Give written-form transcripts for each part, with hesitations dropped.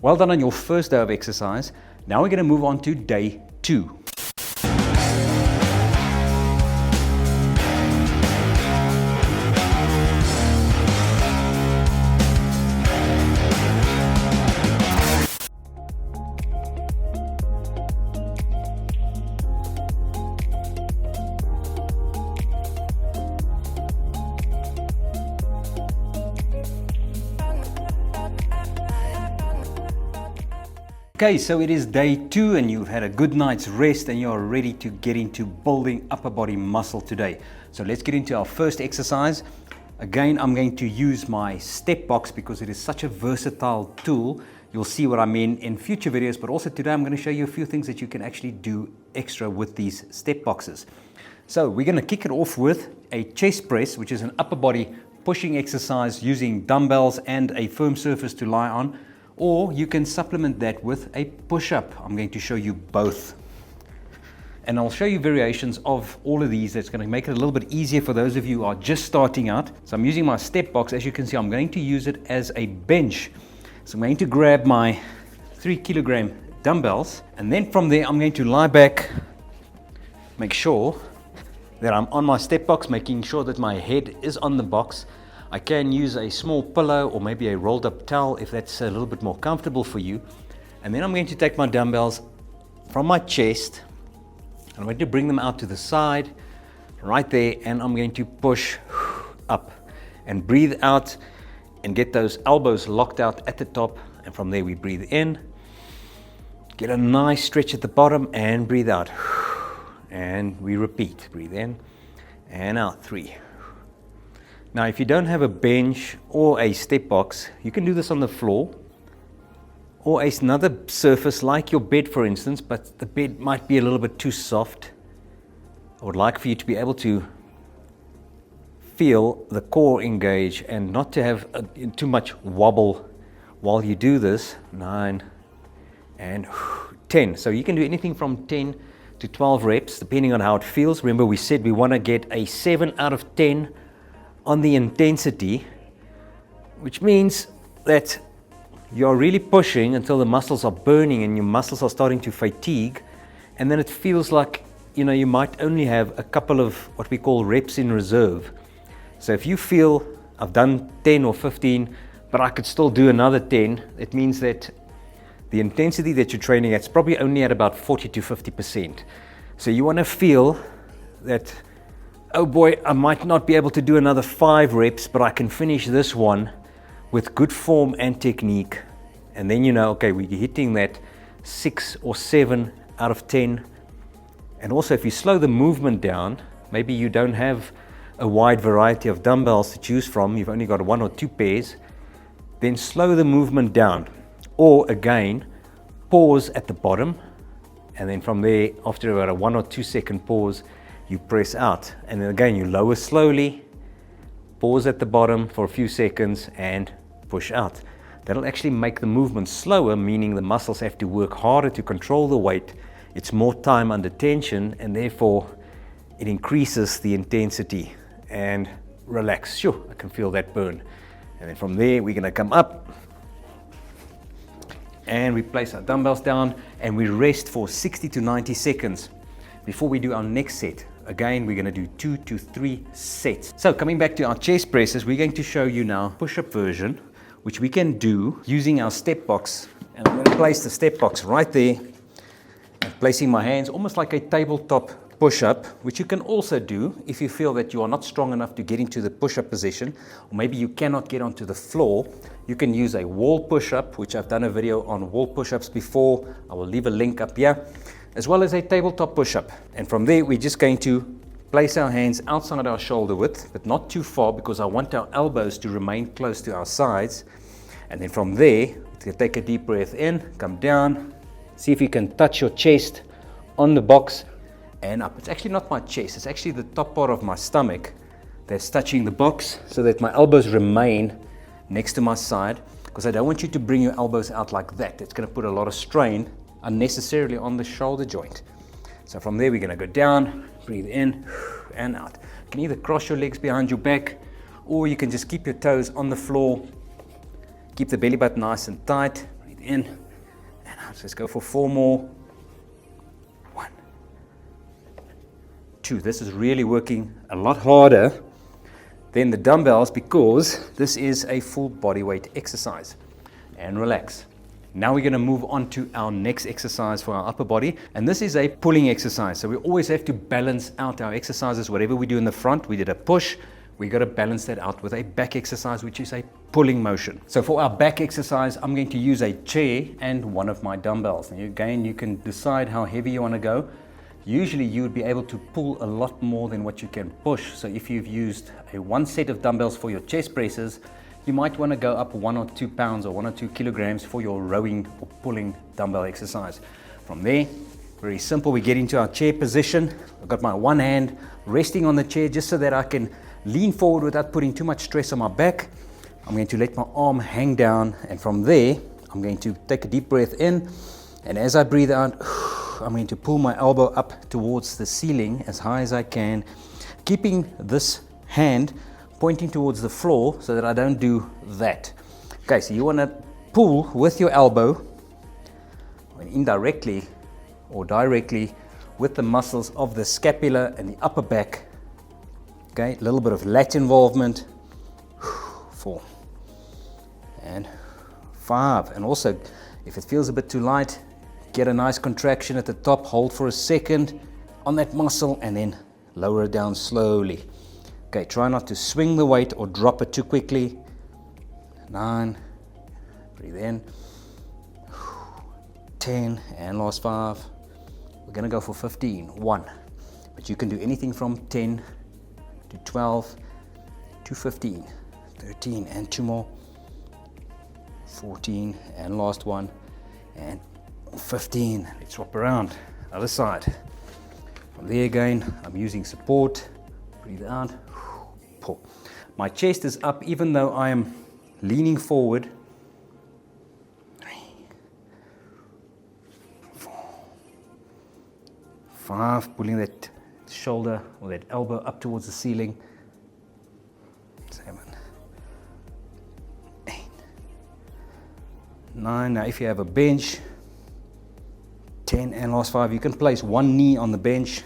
Well done on your first day of exercise. Now we're going to move on to day 2. Okay, so it is day 2 and you've had a good night's rest and you're ready to get into building upper body muscle today. So let's get into our first exercise. Again, I'm going to use my step box because it is such a versatile tool. You'll see what I mean in future videos, but also today I'm going to show you a few things that you can actually do extra with these step boxes. So we're going to kick it off with a chest press, which is an upper body pushing exercise using dumbbells and a firm surface to lie on. Or you can supplement that with a push-up. I'm going to show you both. And I'll show you variations of all of these that's going to make it a little bit easier for those of you who are just starting out. So I'm using my step box. As you can see, I'm going to use it as a bench. So I'm going to grab my 3 kilogram dumbbells. And then from there, I'm going to lie back, make sure that I'm on my step box, making sure that my head is on the box. I can use a small pillow or maybe a rolled up towel if that's a little bit more comfortable for you. And then I'm going to take my dumbbells from my chest. I'm going to bring them out to the side, right there, and I'm going to push up and breathe out and get those elbows locked out at the top. And from there we breathe in, get a nice stretch at the bottom and breathe out. And we repeat, breathe in and out, 3. Now, if you don't have a bench or a step box, you can do this on the floor or another surface like your bed, for instance, but the bed might be a little bit too soft. I would like for you to be able to feel the core engage and not to have too much wobble while you do this. 9 and 10. So you can do anything from 10 to 12 reps, depending on how it feels. Remember, we said we want to get a 7 out of 10 on the intensity, which means that you're really pushing until the muscles are burning and your muscles are starting to fatigue, and then it feels like, you know, you might only have a couple of what we call reps in reserve. So if you feel I've done 10 or 15 but I could still do another 10, it means that the intensity that you're training at is probably only at about 40 to 50%. So you want to feel that, oh boy, I might not be able to do another 5 reps, but I can finish this one with good form and technique. And then you know, okay, we're hitting that 6 or 7 out of 10. And also, if you slow the movement down, maybe you don't have a wide variety of dumbbells to choose from, you've only got 1 or 2 pairs, then slow the movement down. Or again, pause at the bottom, and then from there, after about a 1 or 2 second pause, you press out. And then again, you lower slowly, pause at the bottom for a few seconds, and push out. That'll actually make the movement slower, meaning the muscles have to work harder to control the weight. It's more time under tension, and therefore it increases the intensity. And relax. Sure, I can feel that burn. And then from there, we're gonna come up, and we place our dumbbells down, and we rest for 60 to 90 seconds before we do our next set. Again, we're gonna do 2 to 3 sets. So coming back to our chest presses, we're going to show you now push-up version, which we can do using our step box. And I'm gonna place the step box right there, and placing my hands almost like a tabletop push-up, which you can also do if you feel that you are not strong enough to get into the push-up position, or maybe you cannot get onto the floor. You can use a wall push-up, which I've done a video on wall push-ups before. I will leave a link up here, as well as a tabletop push-up. And from there, we're just going to place our hands outside our shoulder width, but not too far, because I want our elbows to remain close to our sides. And then from there, take a deep breath in, come down, see if you can touch your chest on the box and up. It's actually not my chest, it's actually the top part of my stomach that's touching the box, so that my elbows remain next to my side, because I don't want you to bring your elbows out like that. It's going to put a lot of strain unnecessarily on the shoulder joint. So from there, we're going to go down, breathe in and out. You can either cross your legs behind your back, or you can just keep your toes on the floor, keep the belly button nice and tight, breathe breathe in and out. Let's go for 4 more. 1, 2. This is really working a lot harder than the dumbbells because this is a full body weight exercise. And relax. Now we're going to move on to our next exercise for our upper body, and this is a pulling exercise. So we always have to balance out our exercises. Whatever we do in the front, we did a push, we got to balance that out with a back exercise, which is a pulling motion. So for our back exercise, I'm going to use a chair and one of my dumbbells. And again, you can decide how heavy you want to go. Usually you would be able to pull a lot more than what you can push. So if you've used one set of dumbbells for your chest presses, you might want to go up 1 or 2 pounds or 1 or 2 kilograms for your rowing or pulling dumbbell exercise. From there, very simple, we get into our chair position. I've got my one hand resting on the chair just so that I can lean forward without putting too much stress on my back. I'm going to let my arm hang down, and from there, I'm going to take a deep breath in, and as I breathe out, I'm going to pull my elbow up towards the ceiling as high as I can, keeping this hand pointing towards the floor so that I don't do that. Okay, so you want to pull with your elbow, indirectly or directly with the muscles of the scapula and the upper back. Okay, a little bit of lat involvement. 4 and 5. And also, if it feels a bit too light, get a nice contraction at the top, hold for a second on that muscle, and then lower it down slowly. Okay, try not to swing the weight or drop it too quickly. 9, breathe in. 10, and last 5. We're gonna go for 15. 1, but you can do anything from 10 to 12 to 15. 13, and 2 more. 14, and last one, and 15. Let's swap around, other side. From there again, I'm using support. Breathe out, pull. My chest is up even though I am leaning forward. 3, 4, 5, pulling that shoulder or that elbow up towards the ceiling. 7, 8, 9. Now if you have a bench, 10, and last 5, you can place one knee on the bench.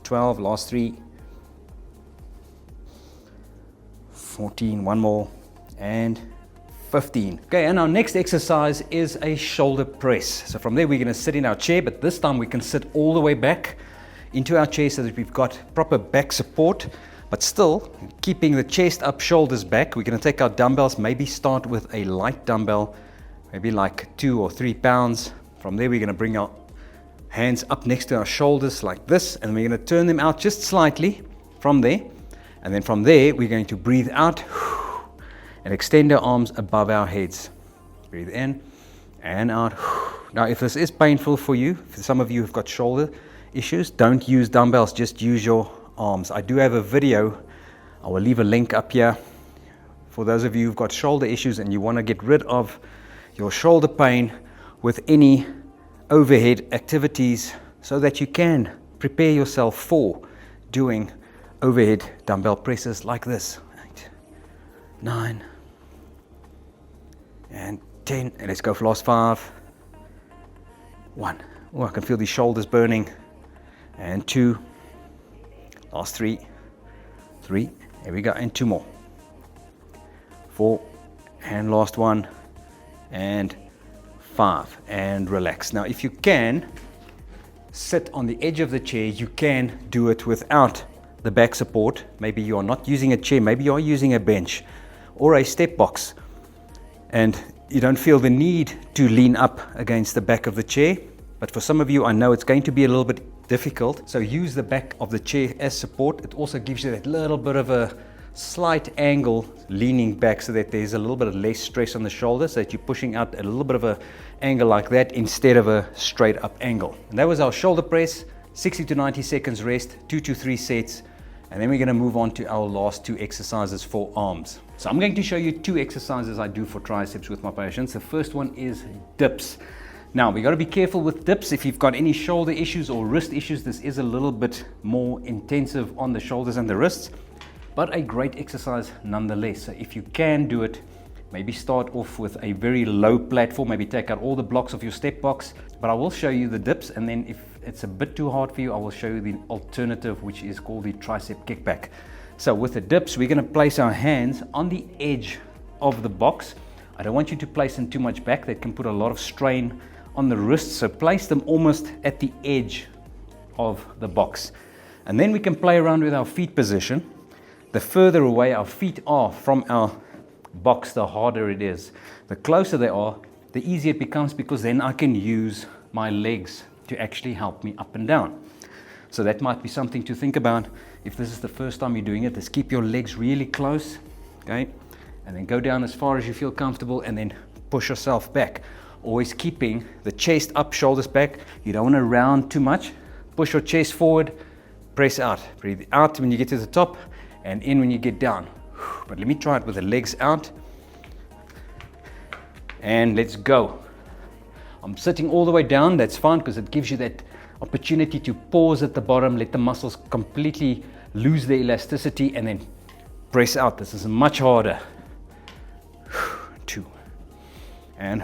12, last 3, 14, one more, and 15. Okay, and our next exercise is a shoulder press. So from there we're going to sit in our chair, but this time we can sit all the way back into our chair so that we've got proper back support, but still keeping the chest up, shoulders back. We're going to take our dumbbells, maybe start with a light dumbbell, maybe like 2 or 3 pounds. From there we're going to bring our hands up next to our shoulders like this, and we're going to turn them out just slightly from there. And then from there, we're going to breathe out and extend our arms above our heads. Breathe in and out. Now, if this is painful for you, for some of you who've got shoulder issues, don't use dumbbells, just use your arms. I do have a video. I will leave a link up here for those of you who've got shoulder issues and you want to get rid of your shoulder pain with any overhead activities so that you can prepare yourself for doing overhead dumbbell presses like this. 8, 9, and 10. And let's go for last 5. 1. Oh, I can feel these shoulders burning. And 2. Last 3. 3. Here we go. And 2 more. 4. And last 1. And 5. And relax. Now, if you can sit on the edge of the chair, you can do it without the back support. Maybe you are not using a chair, maybe you are using a bench or a step box, and you don't feel the need to lean up against the back of the chair. But for some of you, I know it's going to be a little bit difficult, so use the back of the chair as support. It also gives you that little bit of a slight angle leaning back so that there's a little bit of less stress on the shoulder, so that you're pushing out a little bit of an angle like that instead of a straight up angle. And that was our shoulder press. 60 to 90 seconds rest, 2 to 3 sets, and then we're going to move on to our last 2 exercises for arms. So I'm going to show you 2 exercises I do for triceps with my patients. The first one is dips. Now we got to be careful with dips. If you've got any shoulder issues or wrist issues, this is a little bit more intensive on the shoulders and the wrists, but a great exercise nonetheless. So if you can do it, Maybe start off with a very low platform, maybe take out all the blocks of your step box. But I will show you the dips, and then if it's a bit too hard for you, I will show you the alternative, which is called the Tricep Kick-back. So with the dips, we're going to place our hands on the edge of the box. I don't want you to place them too much back. That can put a lot of strain on the wrists, so place them almost at the edge of the box. And then we can play around with our feet position. The further away our feet are from our box, the harder it is. The closer they are, the easier it becomes, because then I can use my legs to actually help me up and down. So that might be something to think about if this is the first time you're doing it. Is keep your legs really close, okay? And then go down as far as you feel comfortable, and then push yourself back. Always keeping the chest up, shoulders back. You don't want to round too much. Push your chest forward, press out. Breathe out when you get to the top, and in when you get down. But let me try it with the legs out. And let's go. I'm sitting all the way down. That's fine, because it gives you that opportunity to pause at the bottom, let the muscles completely lose their elasticity, and then press out. This is much harder. 2 and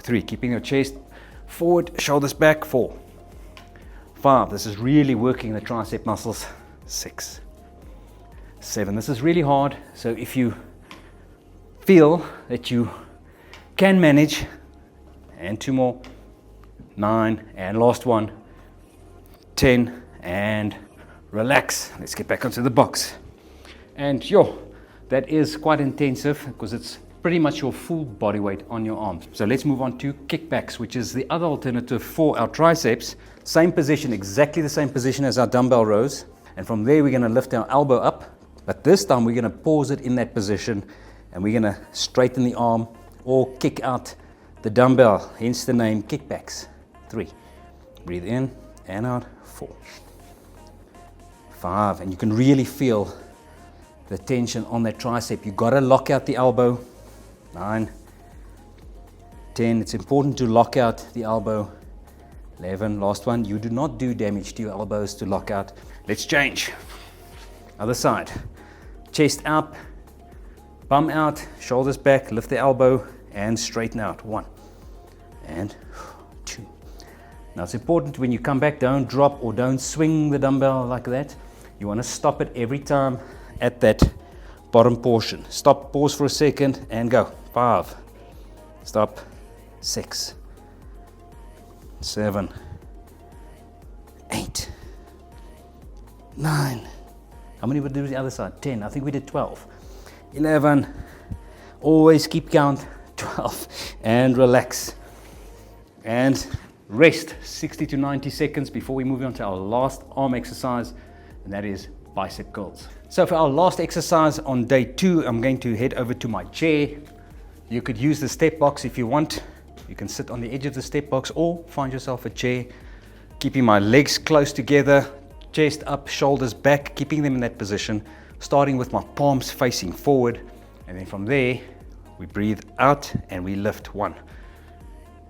3. Keeping your chest forward, shoulders back. 4, 5. This is really working the tricep muscles. 6, 7. This is really hard, so if you feel that you can manage, and 2 more. 9, and last one. 10, and relax. Let's get back onto the box. And that is quite intensive, because it's pretty much your full body weight on your arms. So let's move on to kickbacks, which is the other alternative for our triceps. Same position, exactly the same position as our dumbbell rows. And from there, we're going to lift our elbow up. But this time, we're going to pause it in that position, and we're going to straighten the arm or kick out the dumbbell, hence the name kickbacks. 3. Breathe in and out. 4, 5. And you can really feel the tension on that tricep. You got to lock out the elbow. 9, 10. It's important to lock out the elbow. 11. Last one. You do not do damage to your elbows to lock out. Let's change. Other side. Chest up, bum out, shoulders back, lift the elbow, and straighten out. 1 and 2. Now it's important when you come back, don't drop or don't swing the dumbbell like that. You want to stop it every time at that bottom portion. Stop, pause for a second, and go. 5. Stop. 6, 7, 8, 9. How many would do the other side? 10. I think we did 12. 11. Always keep count. 12. And relax. And rest 60 to 90 seconds before we move on to our last arm exercise, and that is bicep curls. So for our last exercise on day 2, I'm going to head over to my chair. You could use the step box if you want. You can sit on the edge of the step box or find yourself a chair. Keeping my legs close together, chest up, shoulders back, keeping them in that position, starting with my palms facing forward. And then from there, we breathe out and we lift. 1.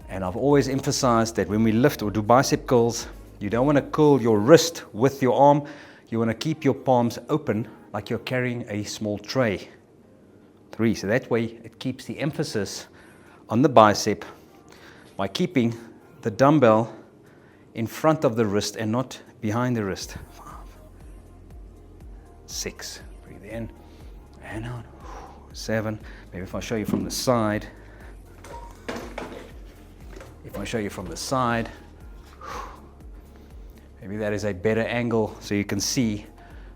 And I've always emphasized that when we lift or do bicep curls, you don't want to curl your wrist with your arm. You want to keep your palms open like you're carrying a small tray. 3. So that way it keeps the emphasis on the bicep by keeping the dumbbell in front of the wrist and not behind the wrist. 5, 6. Breathe in and out. 7. Maybe if I show you from the side. If I show you from the side, maybe that is a better angle so you can see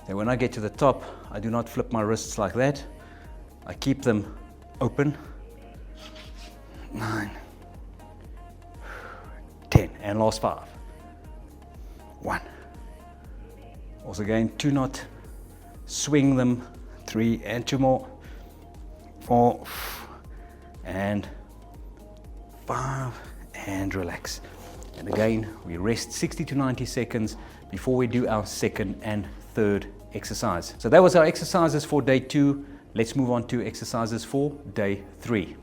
that when I get to the top, I do not flip my wrists like that. I keep them open. 9, 10, and last 5. 1. Also again, do not swing them. 3 and 2 more. 4 and 5. And relax. And again, we rest 60 to 90 seconds before we do our second and third exercise. So that was our exercises for day 2. Let's move on to exercises for day 3.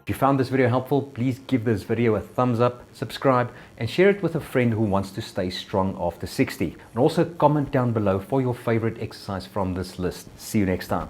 If you found this video helpful, please give this video a thumbs up, subscribe, and share it with a friend who wants to stay strong after 60. And also comment down below for your favorite exercise from this list. See you next time.